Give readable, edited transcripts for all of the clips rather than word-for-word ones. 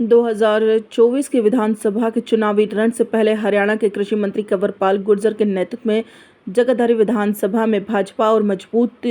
2024 के विधानसभा के चुनावी रण से पहले हरियाणा के कृषि मंत्री कंवरपाल गुर्जर के नेतृत्व में जगाधरी विधानसभा में भाजपा और मजबूत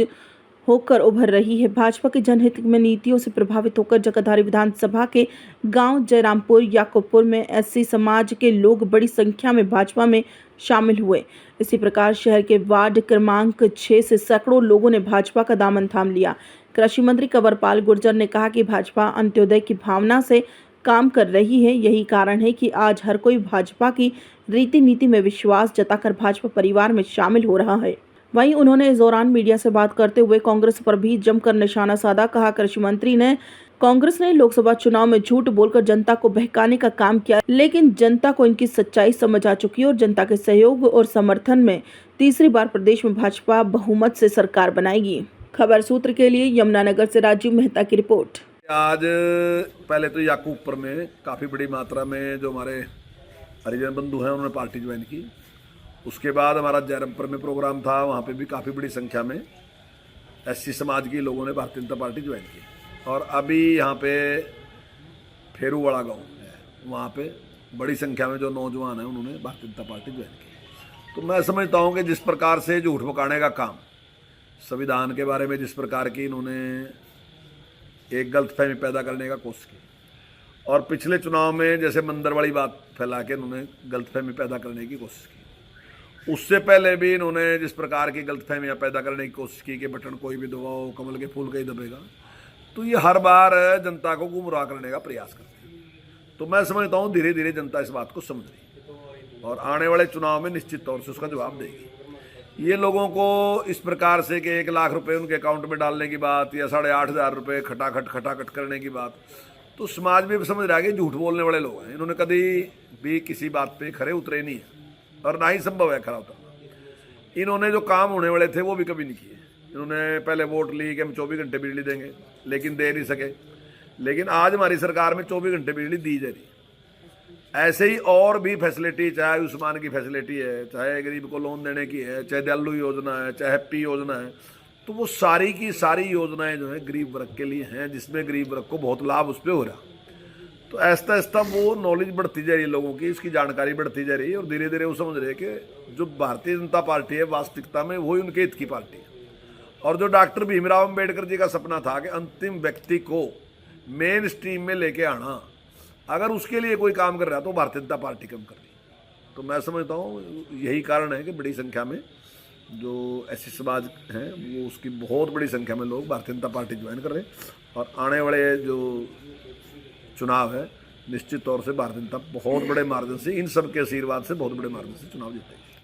होकर उभर रही है। भाजपा के जनहित में नीतियों से प्रभावित होकर जगाधरी विधानसभा के गांव जयरामपुर याकूबपुर में एससी समाज के लोग बड़ी संख्या में भाजपा में शामिल हुए। इसी प्रकार शहर के वार्ड क्रमांक 6 से सैकड़ों लोगों ने भाजपा का दामन थाम लिया। कृषि मंत्री कंवरपाल गुर्जर ने कहा कि भाजपा अंत्योदय की भावना से काम कर रही है। यही कारण है कि आज हर कोई भाजपा की रीति नीति में विश्वास जताकर भाजपा परिवार में शामिल हो रहा है। वहीं उन्होंने इस दौरान मीडिया से बात करते हुए कांग्रेस पर भी जमकर निशाना साधा। कहा, कृषि मंत्री ने कांग्रेस ने लोकसभा चुनाव में झूठ बोलकर जनता को बहकाने का काम किया, लेकिन जनता को इनकी सच्चाई समझ आ चुकी है और जनता के सहयोग और समर्थन में तीसरी बार प्रदेश में भाजपा बहुमत से सरकार बनाएगी। खबर सूत्र के लिए यमुनानगर से राजीव मेहता की रिपोर्ट। आज पहले तो याकूबपुर में काफ़ी बड़ी मात्रा में जो हमारे हरिजन बंधु हैं उन्होंने पार्टी ज्वाइन की। उसके बाद हमारा जयरामपुर में प्रोग्राम था, वहाँ पे भी काफ़ी बड़ी संख्या में एससी समाज के लोगों ने भारतीय जनता पार्टी ज्वाइन की। और अभी यहाँ पे फेरूवाड़ा गाँव है, वहाँ पे बड़ी संख्या में जो नौजवान हैं उन्होंने भारतीय जनता पार्टी ज्वाइन की। तो मैं समझता हूँ कि जिस प्रकार से झूठ पकाने का काम, संविधान के बारे में जिस प्रकार की इन्होंने एक गलतफहमी पैदा करने का कोशिश की, और पिछले चुनाव में जैसे मंदिर वाली बात फैला के इन्होंने गलतफहमी पैदा करने की कोशिश की, उससे पहले भी इन्होंने जिस प्रकार की गलतफहमियां पैदा करने की कोशिश की कि बटन कोई भी दबाओ कमल के फूल का ही दबेगा, तो ये हर बार जनता को गुमराह करने का प्रयास करते हैं। तो मैं समझता हूँ धीरे धीरे जनता इस बात को समझ रही और आने वाले चुनाव में निश्चित तौर से उसका जवाब देगी। ये लोगों को इस प्रकार से कि 1 लाख रुपए उनके अकाउंट में डालने की बात या 8,500 रुपये खटाखट करने की बात, तो समाज में भी समझ रहा है कि झूठ बोलने वाले लोग हैं। इन्होंने कभी भी किसी बात पे खरे उतरे नहीं है और ना ही संभव है खरा उतरना। इन्होंने जो काम होने वाले थे वो भी कभी नहीं किए। इन्होंने पहले वोट ली कि हम 24 घंटे बिजली देंगे, लेकिन दे नहीं सके। लेकिन आज हमारी सरकार में 24 घंटे बिजली दी जा रही। ऐसे ही और भी फैसिलिटी, चाहे आयुष्मान की फैसिलिटी है, चाहे गरीब को लोन देने की है, चाहे दयालु योजना है, चाहे हैप्पी योजना है, तो वो सारी की सारी योजनाएं जो है गरीब वर्ग के लिए हैं, जिसमें गरीब वर्ग को बहुत लाभ उस पर हो रहा। तो ऐसा ऐसा वो नॉलेज बढ़ती जा रही है लोगों की, इसकी जानकारी बढ़ती जा रही है और धीरे धीरे वो समझ रहे हैं कि जो भारतीय जनता पार्टी है वास्तविकता में वही उनके हित की पार्टी है। और जो डॉक्टर भीमराव अम्बेडकर जी का सपना था कि अंतिम व्यक्ति को मेन स्ट्रीम में लेके आना, अगर उसके लिए कोई काम कर रहा है तो भारतीय जनता पार्टी कम कर रही है। तो मैं समझता हूँ यही कारण है कि बड़ी संख्या में जो ऐसी समाज हैं वो उसकी बहुत बड़ी संख्या में लोग भारतीय जनता पार्टी ज्वाइन कर रहे हैं। और आने वाले जो चुनाव है निश्चित तौर से भारतीय जनता बहुत बड़े मार्जिन से, इन सब के आशीर्वाद से बहुत बड़े मार्जिन से चुनाव जीतेगी।